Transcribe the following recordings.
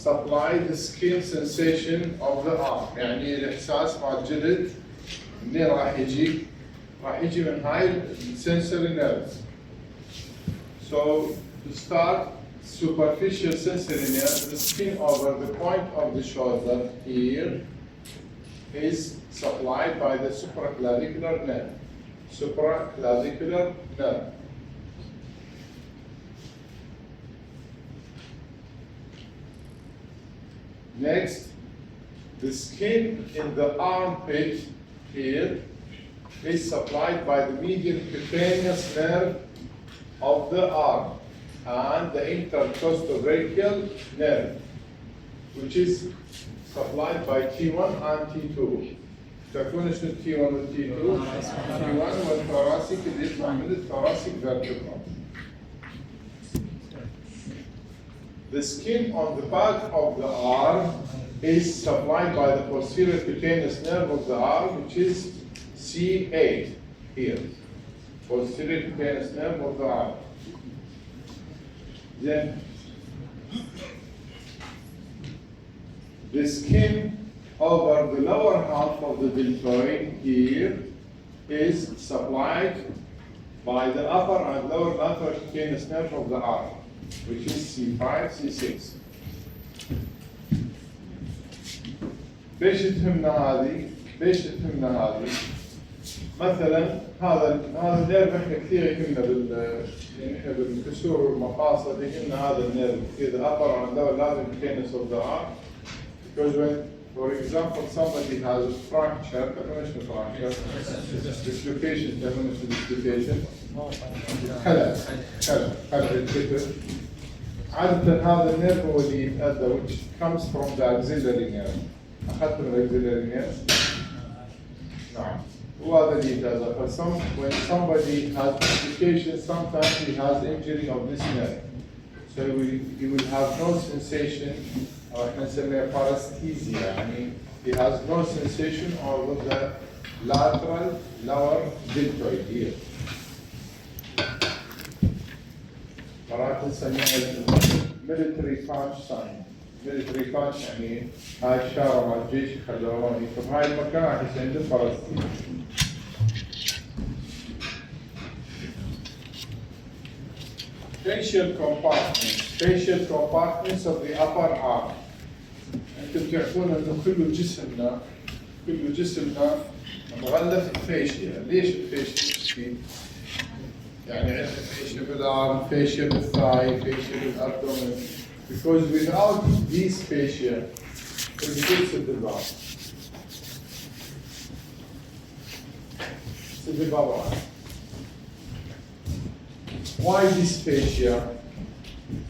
supply the skin sensation of the arm. يعني الإحساس مع الجلد منين راح يجي؟ راح يجي من هاي sensory nerves. So to start, superficial sensory nerve, the skin over the point of the shoulder here is supplied by the supraclavicular nerve. Supraclavicular nerve. Next, the skin in the armpit here is supplied by the medial cutaneous nerve of the arm and the intercostal brachial nerve, which is supplied by T1 and T2. تعرفون شنو T1 و T2؟ T1 والثوراسيك اللي يطلع من الثوراسيك vertebra. The skin on the back of the arm is supplied by the posterior cutaneous nerve of the arm, which is C8 here. Posterior cutaneous nerve of the arm. Then the skin over the lower half of the deltoid here is supplied by the upper and lower lateral cutaneous nerve of the arm, which is C5, C6. ليش تهمنا هذه؟ مثلا هذا النيرف احنا كثير يهمنا يعني احنا بالكسور والمفاصل يهمنا هذا النيرف كثير the upper and lower lateral cutaneous of the arm, because when, for example, somebody has a fracture, dislocation, dislocation, خلع الكتف. عادة هذا النيرف هو اللي يتأذى, which comes from the axillary nerve. أخذت من axillary nerve؟ نعم. وهذا اللي يتأذى. When somebody has dislocation, sometimes he has injury of this nerve. So he will have no sensation, or احنا نسميها paresthesia, يعني he has no sensation over the lateral lower deltoid here. مرات نسميها military punch sign. military punch يعني هاي الشارة مع الجيش يخلوها هون، فبهاي المكان راح يصير عنده paresthesia. facial compartments of the upper arm. انتم تعرفون انه كل جسمنا مغلف بفيشيا. ليش الفيشيا؟ يعني عندنا فيشيا بالارم، فيشيا بالثاي، فيشيا بالابدومين. Because without these fascia, الجسم بالبعض. Why this fascia?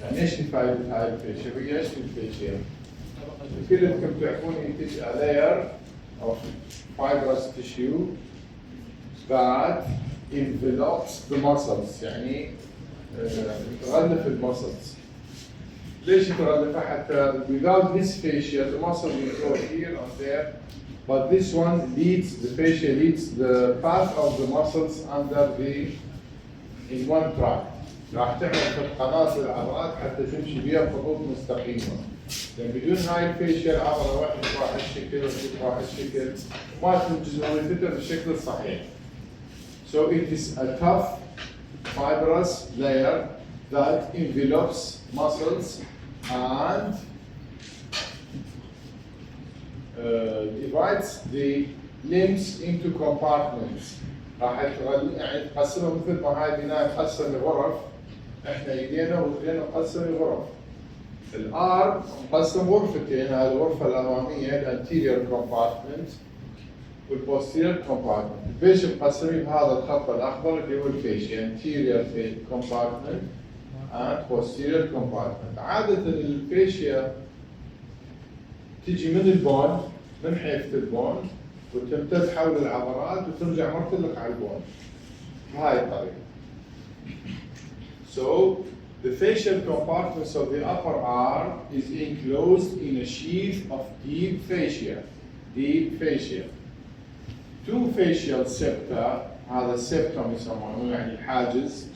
يعني ايش فائدة هاي الفاشيا؟ بقي ايش الفاشيا؟ كلكم تعرفون ينتج a layer of fibrous tissue that envelops the muscles, يعني تغلف المسلز. ليش تغلفها؟ حتى without this fascia the muscle will go here and there, but this one leads, the fascia leads the path of the muscles under the in one track. راح تعمل في قناة العضلات حتى تمشي بها خطوط مستقيمة. لأن بدون هاي الفاشيا العضلة واحد تروح هالشكل وتروح هالشكل ما تنجز وظيفتها بالشكل الصحيح. So it is a tough fibrous layer that envelops muscles and divides the limbs into compartments. راح يعني تقسمها مثل ما هاي بناء تقسم لغرف، احنا ايدينا ورجلينا نقسم لغرف. الارم مقسم غرفتين، هذه الغرفه الاماميه الانتيريور كومبارتمنت والبوستيريور كومبارتمنت. الفيش مقسمين بهذا الخط الاخضر اللي هو الفيشيا انتيريور كومبارتمنت and posterior compartment. عاده الفيشيا تجي من البون، من حيفه البون، وتمتد حول العضلات وترجع مرتلق على البون بهاي الطريقة. So the facial compartments of the upper arm is enclosed in a sheath of deep fascia. Two facial septa, هذا septum يسمونه يعني الحاجز,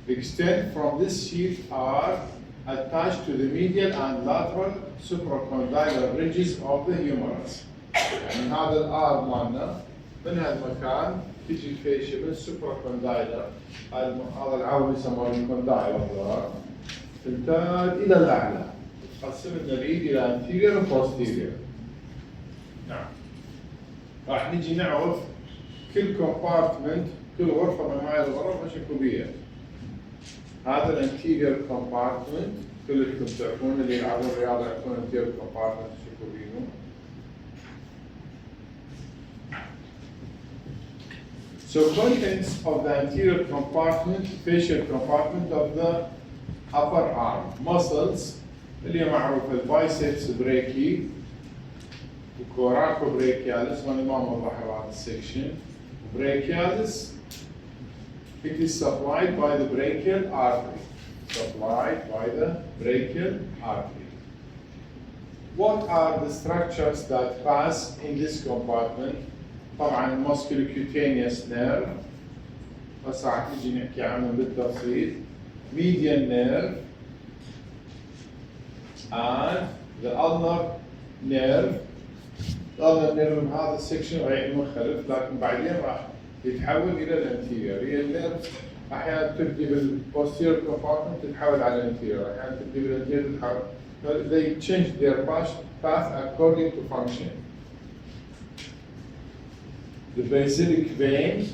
extend from this sheath are attached to the medial and lateral supracondylar ridges of the humerus. يعني هذا الآر مالنا من هالمكان تجي الفيشيا من السوبراكوندايلر، هذا العظم يسمونه الكوندايلر، تمتد إلى الأعلى، تقسم لنا الإيد إلى anterior و posterior. نعم. راح نجي نعرف كل كومبارتمنت، كل غرفة من هاي الغرف ايش اكو بيها. هذا الانتيريور كومبارتمنت كلكم تعرفون اللي يلعبون رياضة يعرفون الانتيريور كومبارتمنت ايش اكو بينه. So contents of the anterior compartment, facial compartment of the upper arm, muscles اللي هي معروفة البايسبس بريكي وكوراكو بريكياليس وانا ما موضح هذا السكشن. Brachialis, it is supplied by the brachial artery. Supplied by the brachial artery. What are the structures that pass in this compartment? طبعا musculocutaneous nerve، بس راح نجي نحكي عنه بالتفصيل. Median nerve and the ulnar nerve. الألنر نيرف بهذا السكشن راح مختلف، لكن بعدين راح يتحول إلى الانتيريور. هي النيرف أحيانا تبدي بالبوستيريور كومبارتمنت تتحول على الانتيريور، أحيانا تبدي بالانتيريور تتحول. They change their path according to function. The basilic vein,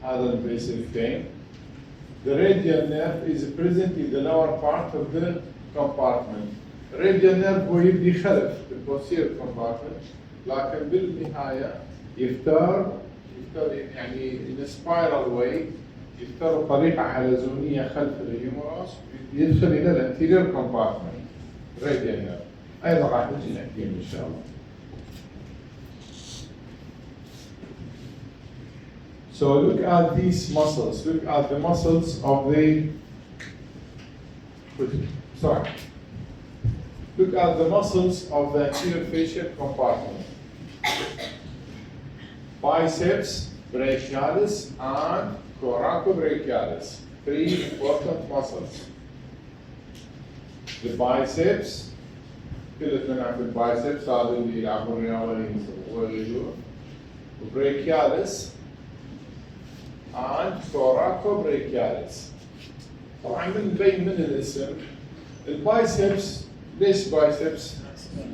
هذا الباسيليك vein. The radial nerve is present in the lower part of the compartment. Radial nerve هو يبدي خلف بالبوستيريور كومبارتمنت، لكن بالنهاية يفتر يعني in a spiral way، يفتر بطريقة حلزونية خلف الهيومرس يدخل إلى الانتيريور كومبارتمنت radial nerve. أيضا راح نجي نحكيه إن شاء الله. So look at these muscles. Look at the muscles of the. Sorry. Look at the muscles of the anterior facial compartment. Biceps brachialis and coracobrachialis. Three important muscles. The biceps, كلنا نعرف البايسبس هذا اللي يلعبون رياضة يسووه. Brachialis and coracobrachialis. طبعا من الاسم البايسبس. This biceps,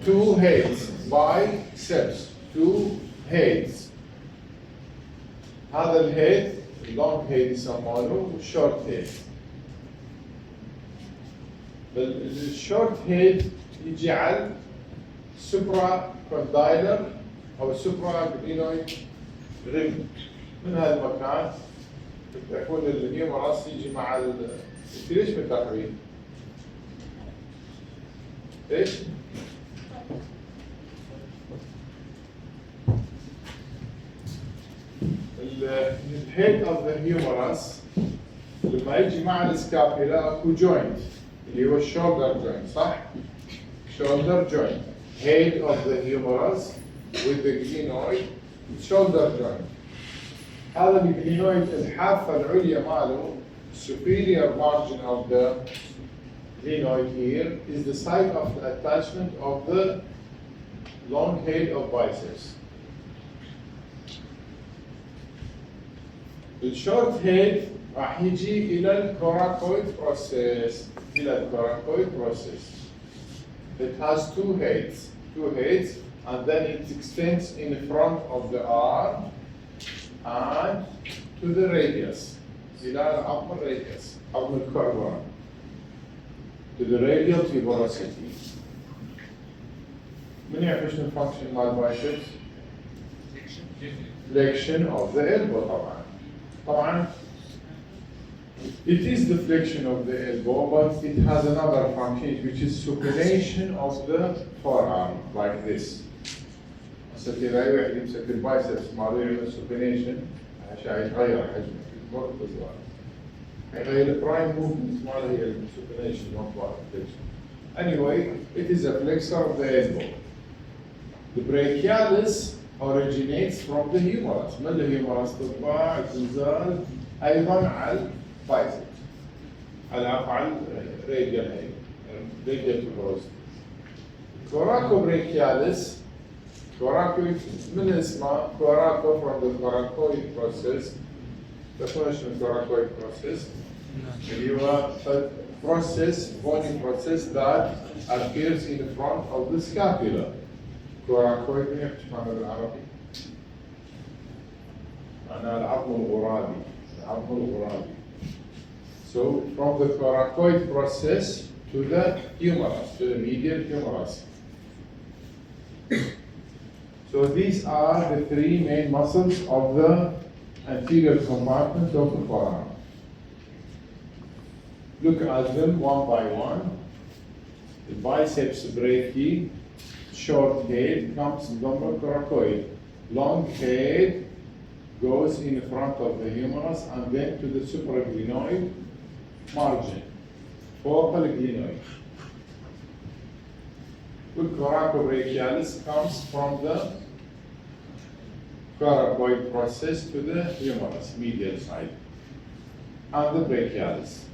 two heads, biceps, two heads. هذا الهيد long head يسمونه short head. الشورت head يجي على supracondylar أو supraglenoid rim. من هذا المكان يكون الهيومرس يجي مع ليش بالتقريب؟ ايش؟ الهيد اوف ذا هيومرس لما يجي مع السكابيلا اكو جوينت اللي هو الشولدر جوينت، صح؟ شولدر جوينت. head of the humerus with the glenoid shoulder joint. هذا الجلينويد الحافة العليا ماله superior margin of the glenoid here is the site of the attachment of the long head of biceps. The short head راح يجي إلى الcoracoid process. It has two heads, and then it extends in front of the arm and to the radius. إلى upper radius, upper corner. To the radial tuberosity. من يعرف شنو الفانكشن مال biceps؟ Flexion of the elbow طبعا. It is the flexion of the elbow, but it has another function which is supination of the forearm, like this. هسه إذا أي واحد يمسك البايسبس ماله يعمل supination عشان يتغير حجمه المرة الصغيرة. يغير البرايم موفمنت ماله هي supination not flexion. Anyway, it is a flexor of the elbow. The brachialis originates from the humerus. من الهيومرس تطلع تنزل أيضا على biceps على الراديال radial tuberosity. Coracobrachialis, من اسمه coraco from the coracoid process. تعرفون شنو coracoid process؟ اللي هو process, bony process that appears in front of the scapula. coracoid من يحكي معناه بالعربي؟ معناه العظم الغرابي. العظم الغرابي. So from the coracoid process to the humerus, to the medial humerus. So these are the three main muscles of the anterior compartment of the forearm. Look at them one by one. The biceps brachii, short head comes lumbocoracoid. Long head goes in front of the humerus and then to the supraglenoid margin, focal glenoid. The coracobrachialis comes from the coracoid process to the humerus, medial side, and the brachialis.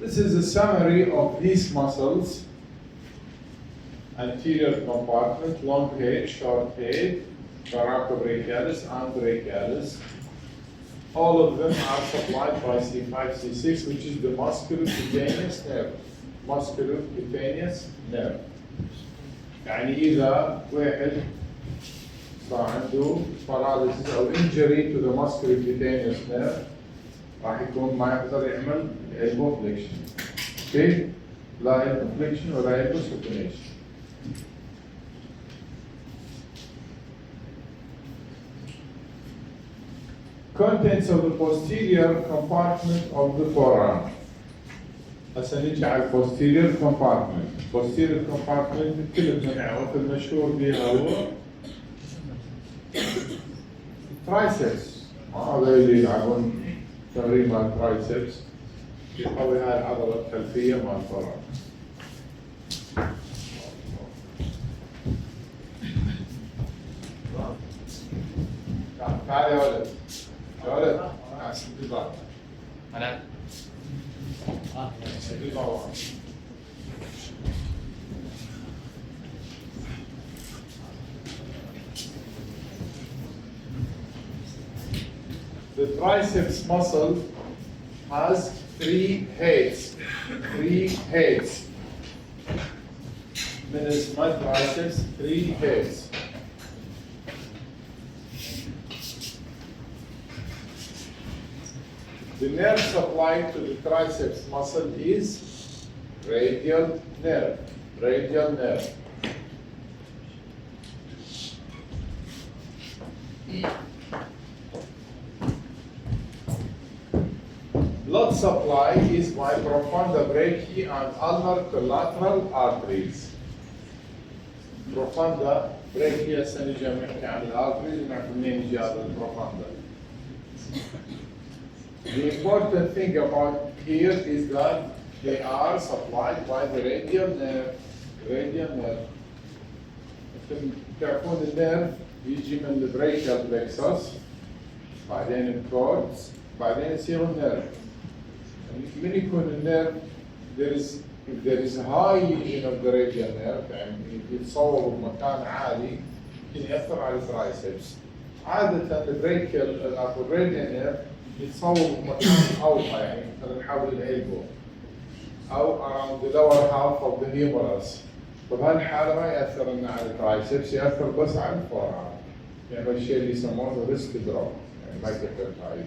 This is a summary of these muscles: anterior compartment, long head, short head, coracobrachialis and brachialis. All of them are supplied by C5, C6, which is the musculocutaneous nerve. Musculocutaneous nerve. يعني إذا واحد صار عنده paralysis أو injury to the musculocutaneous nerve راح يكون ما يقدر يعمل elbow flexion. Okay? لا elbow flexion ولا elbow supination. Contents of the posterior compartment of the forearm. هسه نجي على posterior compartment. Posterior compartment كلنا نعرف المشهور بها هو triceps. هذا اللي يلعبون تمرين مال triceps يقوي هاي العضلة الخلفية مال الفرع. تعال يا ولد. يا ولد. سد الباب. أنا. سد الباب. The triceps muscle has three heads. من اسمه triceps, three heads. The nerve supplied to the triceps muscle is radial nerve. Blood supply is by profunda brachii and ulnar collateral arteries. Profunda brachii هسه نجي نحكي عن الارتريز ونعرف منين يجي هذا البروفوندا. The important thing about here is that they are supplied by the radial nerve. تعرفون النيرف يجي من البريكال plexus بعدين الكوردز بعدين يصير النيرف. من يكون النيرف if there is a high lesion of the radial nerve يعني يتصور بمكان عالي يمكن يأثر على الترايسبس. عادة البريكال أو الراديال نيرف يتصور بمكان أوطى يعني مثلا حول الإلبو أو around the lower half of the humerus. فبهالحالة ما يأثر لنا على الترايسبس يأثر بس على الفورارم. يعني الشيء اللي يسمونه ريسك دروب يعني ما يتأثر عليه.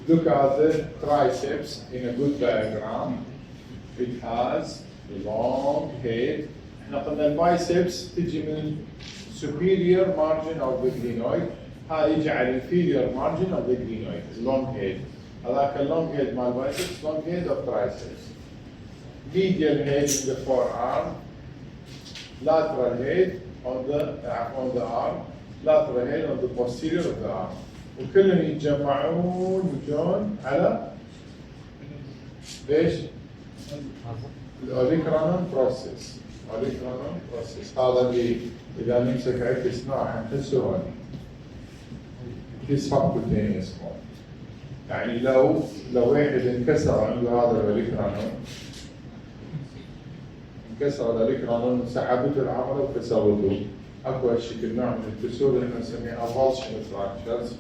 Look at the triceps in a good diagram. It has a long head. احنا قلنا البايسبس تجي من superior margin of the glenoid. هاي يجي على inferior margin of the glenoid. Long head. هذاك long head مال biceps, long head of triceps. Medial head in the forearm. Lateral head on the arm. Lateral head on the posterior of the arm. وكلهم يتجمعون يجون على ليش؟ الاوليكرانال بروسيس. اوليكرانون بروسيس. هذا اللي اذا نمسك عكس راح نحسه هون. في سبكوتينيوس مود. يعني لو واحد انكسر عنده هذا الاوليكرانون، انكسر الاوليكرانون وسحبته العضله وكسرته، اكو هالشكل نوع من الكسور اللي احنا نسميه افالشن فراكشرز،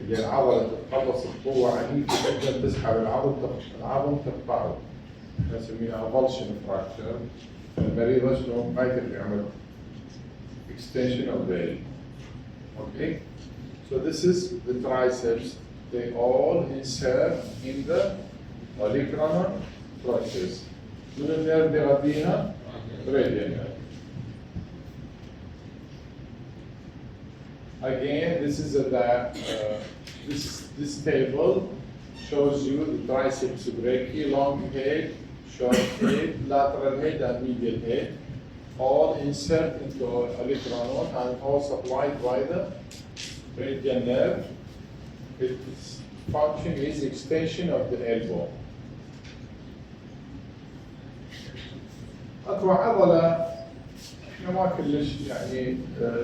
اللي العضله تتقلص بقوه عنيفه جدا تسحب العظم تقطعه. نسميها افالشن فراكشر. المريض وجهه ما يقدر يعمل extension of the leg. Okay? So this is the triceps. They all insert in the olecranon process. من النيرف اللي غاديها radial nerve. Again, this is this table shows you the triceps brachii, long head, short head, lateral head, and medial head, all insert into olecranon and all supplied by the radial nerve. Its function is extension of the elbow. أكو عضلة احنا ما كلش يعني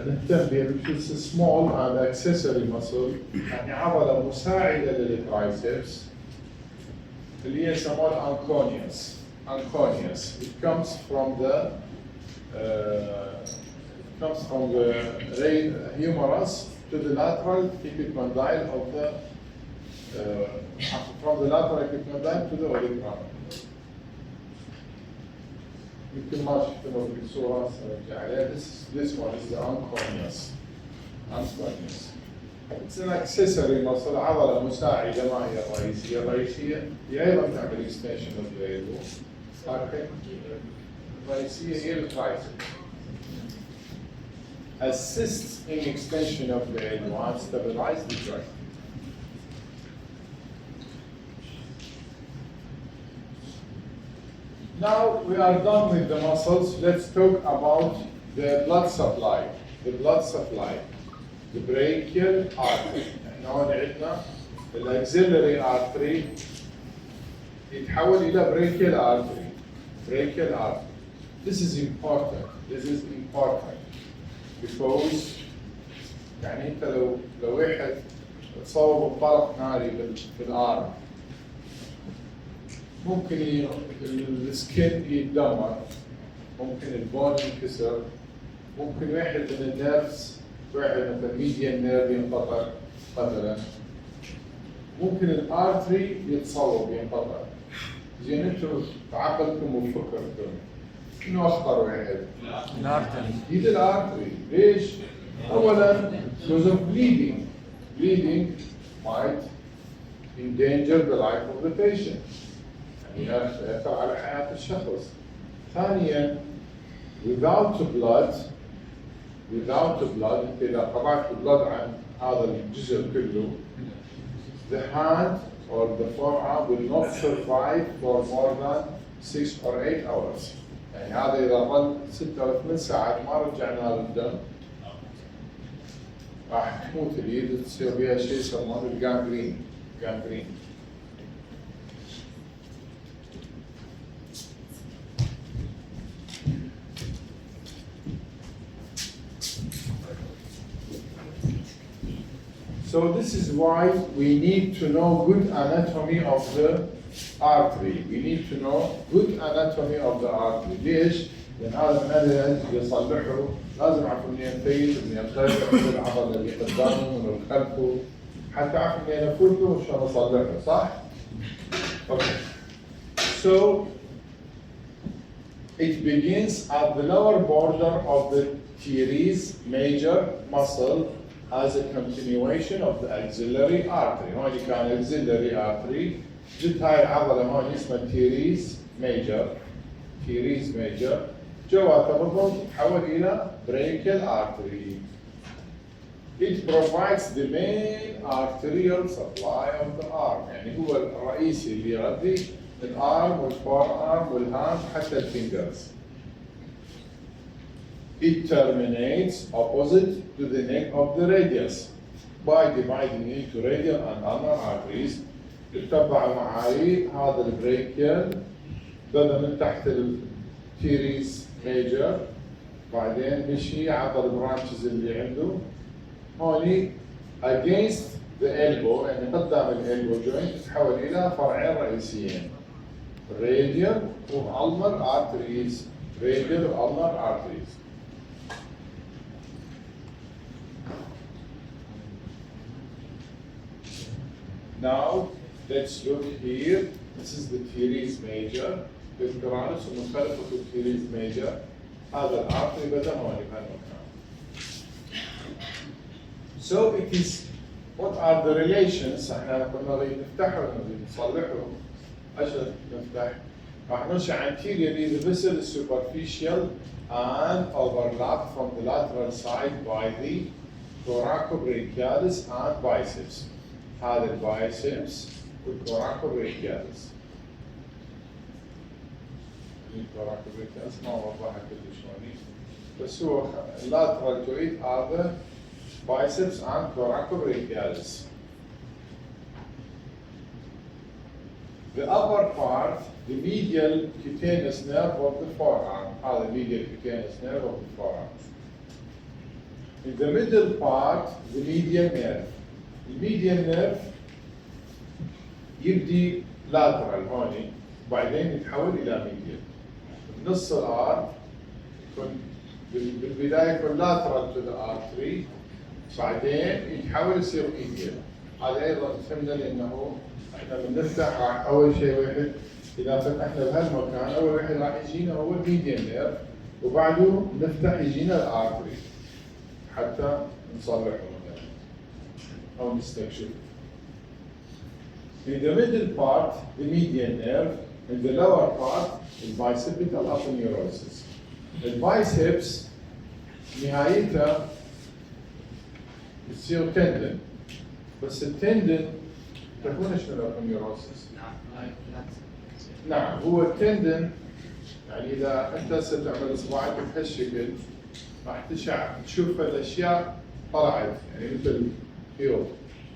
نهتم بها because it's small and accessory muscle، يعني عضلة مساعدة للترايسبس اللي هي يسموها الانكونيوس. Anconeus. It comes from the humerus to the lateral epicondyle of the from the lateral epicondyle to the olecranon. يمكن ما شفتوا في الصورة سنرجع عليها. This one is the anconeus. Anconeus. It's an accessory muscle، عضلة مساعدة ما هي الرئيسية. الرئيسية هي أيضا تعمل extension of the elbow. الرئيسية هي الترايسبس. Assists in extension of the elbow and stabilize the joint. Now we are done with the muscles. Let's talk about the blood supply. The blood supply. The brachial artery. احنا هون عندنا الاكسلري artery يتحول إلى brachial artery. Brachial artery. This is important. This is important because يعني أنت لو واحد تصوب بطرف ناري بالارم ممكن السكين يتدمر، ممكن البون ينكسر، ممكن واحد من النيرفز، واحد مثلا ميديان نيرف ينقطع مثلا، ممكن الارتري يتصوب ينقطع. زين انتم بعقلكم وفكركم شنو اخطر واحد؟ الارتري. اكيد الارتري. ليش؟ اولا because of bleeding. Bleeding might endanger the life of the patient. يأثر على حياة الشخص. ثانياً without blood أنت إذا قطعت blood عن هذا الجزء كله the hand or the forearm will not survive for more than 6 or 8 hours. يعني هذا إذا ظل 6 أو 8 ساعات ما رجعنا له الدم راح تموت اليد تصير بها شيء يسمونه الجانجرين. So this is why we need to know good anatomy of the artery. We need to know good anatomy of the artery. ليش؟ لأن هذا المريض يصلحه لازم يعرف منين ينتقل، منين ينطلق، من العضلة اللي قدامه، من خلفه، حتى يعرف منين يفوته وشلون يصلحه، صح؟ Okay. So it begins at the lower border of the teres major muscle as a continuation of the axillary artery. هون كان axillary artery. جت هاي العضلة هون اسمها teres major. جواتها بالضبط تتحول إلى brachial artery. It provides the main arterial supply of the arm. يعني هو الرئيسي اللي يغذي الارم والفور والهاند حتى الفينجرز. It terminates opposite to the neck of the radius by dividing into radial and ulnar arteries. تتبع معاي هذا البريكيال بدأ من تحت التيريز ميجر، بعدين مشي عطى البرانشز اللي عنده هوني against the elbow، يعني قدام الالبو جوينت تحول الى فرعين رئيسيين، radial والمر arteries، radial والمر arteries. Now let's look here. This is the teres major بالكرانس ومنخلطة التيريز ميجر. هذا الارتري بدا هون بهالمكان. So it is, what are the relations؟ احنا كنا نريد نفتحهم نصلحهم. عشان نفتح راح نمشي عن anteriorly the vessel is superficial and overlapped from the lateral side by the thoracobrachialis and biceps. هذا البايسبس والثوراكوبراchialis. الثوراكوبراchialis ما وضحها كلش هوني، بس هو lateral to it are the biceps and thoracobrachialis. The upper part, the medial cutaneous nerve of the forearm. هذا medial cutaneous nerve of the forearm. In the middle part, the median nerve. الميديان نيرف يبدي لاترال هوني بعدين يتحول الى ميديان. نص الارت يكون بالبدايه يكون لاترال تو ذا ارتري بعدين يتحول يصير ميديان. هذا ايضا فهمنا لانه احنا بنفتح راح اول شيء واحد اذا فتحنا بهالمكان اول واحد راح يجينا هو الميديان نيرف وبعده نفتح يجينا الارتري حتى نصلحه. On section. In the middle part, the median nerve, in the lower part, the bicipital aponeurosis. The biceps نهايتها يصير tendon، بس التندن تكون شنو الابونيوروسس؟ نعم هو التندن، يعني إذا أنت ستعمل إصبعك بهالشكل راح تشوف الأشياء طلعت يعني مثل heel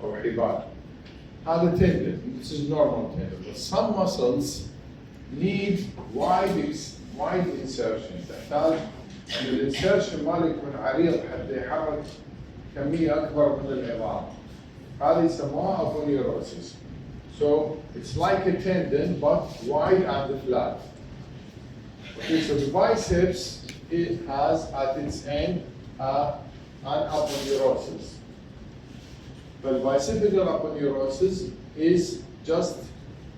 or حبال. هذا tendon. This is normal tendon. But some muscles need wide insertion. تحتاج أن الانسرشن مالك يكون عريض حتى يحرك كمية أكبر من العظام. هذا يسموها aponeurosis. So it's like a tendon but wide and flat. Okay, so the biceps it has at its end an aponeurosis. But bicipital aponeurosis is just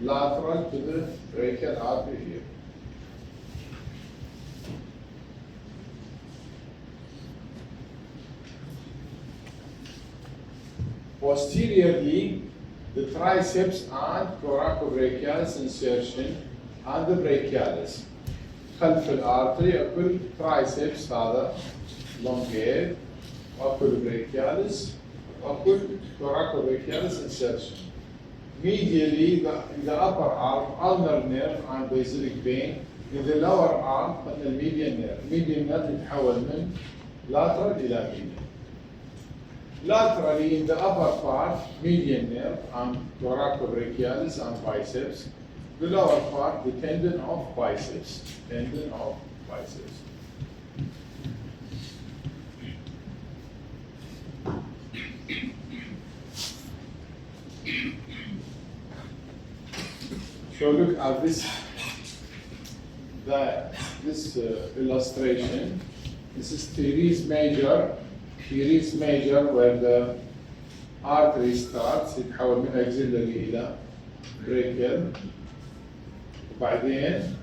lateral to the brachial artery here. Posteriorly, the triceps and thoracobrachialis insertion and the brachialis. خلف الارتري اكل triceps هذا longear واكل brachialis واكل thoracobrachialis insertion. Medially, in the upper arm, ulnar nerve and basilic vein. In the lower arm, the median nerve. Median nerve يتحول من lateral إلى median. Laterally, in the upper part, median nerve and thoracobrachialis and biceps. The lower part, the tendon of biceps. Tendon of biceps. So look at this, illustration. This is teres major where the artery starts يتحول من axillary إلى brachial. وبعدين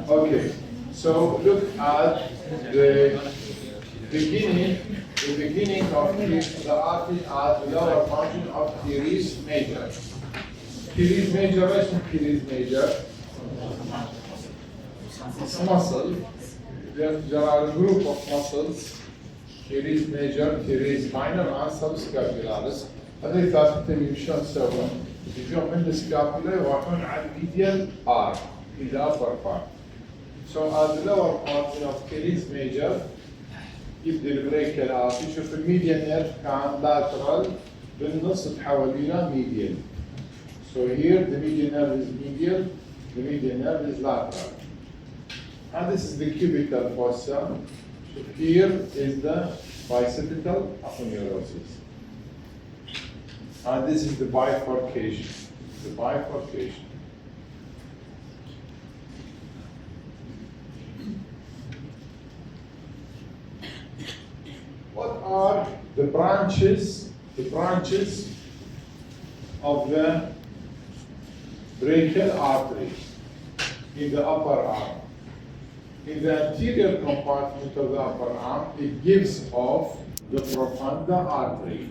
okay, so look at the beginning of the artery at the lower margin of teres major. Teres major, teres major. It's muscle. There are a group of muscles, teres major, teres minor, and subscapularis. هذول ثلاثتهم شلون نسوون؟ يجون من السكابولا يروحون على الميديال ار in the upper part. So at the lower part of teres major يبدأ البريكال ارتي. شوف الميديال نيرف كان lateral بالنص تحول إلى medial. So here the medial nerve is medial, the medial nerve is lateral. And this is the cubital fossa. So here is the bicipital aponeurosis. And this is the bifurcation. The bifurcation. What are the branches? The branches of the brachial artery in the upper arm. In the anterior compartment of the upper arm, it gives off the profunda artery.